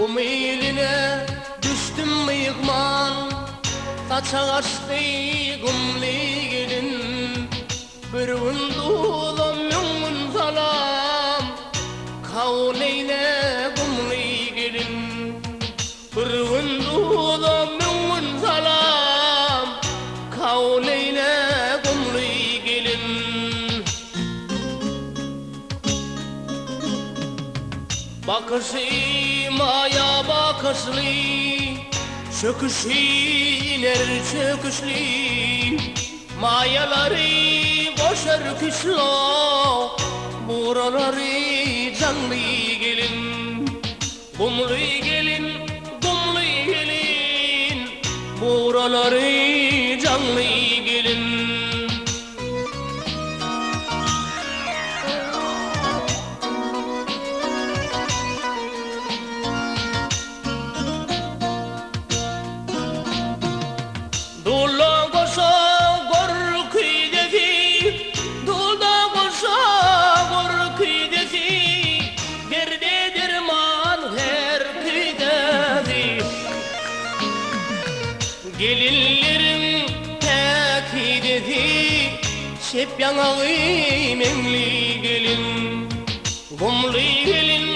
eline düştüm mıyıkman, saça kaçtı kumlu gelin. Bir vınduğla mümin salam, kavleyle kumlu gelin. Bir vınduğla mümin salam, kavleyle kumlu gelin. Bakışım aya bakışlı, çöküşü iner çöküşlü. Mayaları boşar kışla, buraları canlı gelin. Kumlu gelin, kumlu gelin, buraları canlı gelin. Dulda koşa gor kıydesi, dulda koşa gor kıydesi, derde derman her kıydesi. Gelinlerin tek hideti, şep yanağı memli gelin. Kumlu gelin,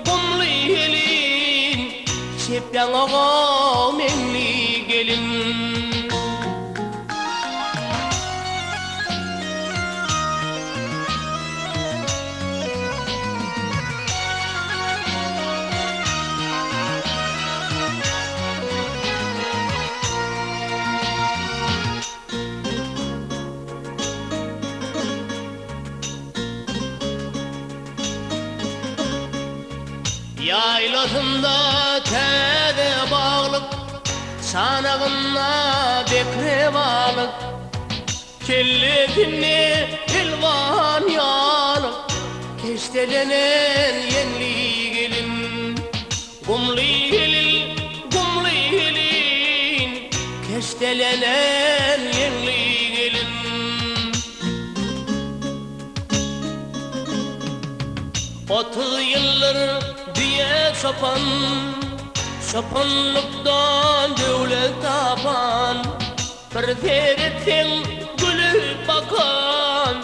kumlu gelin, şep yanağı memli gelin. Yaylasında tede bağlık, çanağında bekre balık. Kelletini elvan yalık, keştelenen yenli gelin. Kumlu gelin, kumlu gelin, keştelenen yenli gelin. Otuz yıllar diye sapan, sapanlıktan devlet tapan. Bir feretsen gülüp bakan,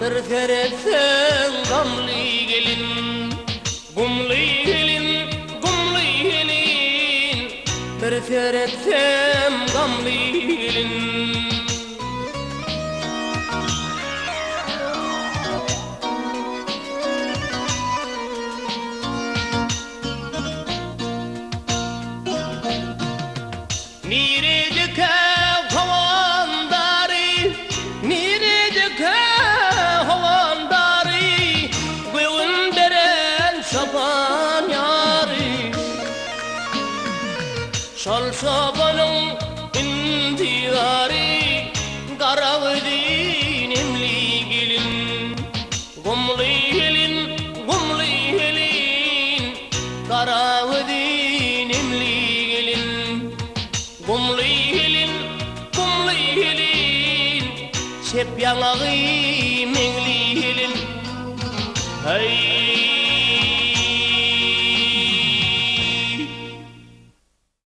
bir feretsen gamlı gelin. Kumlu gelin, kumlu gelin, bir feretsen gamlı gelin. Niredeki havandari, niredeki havandari, gönderen şaban yari. Şal şabanın intihari, karavdin emli gelin. Kumlu gelin, kumlu gelin, karavdin emli gelin. Kumlu gelin, kumlu gelin, şep yanağı memli gelin. Hey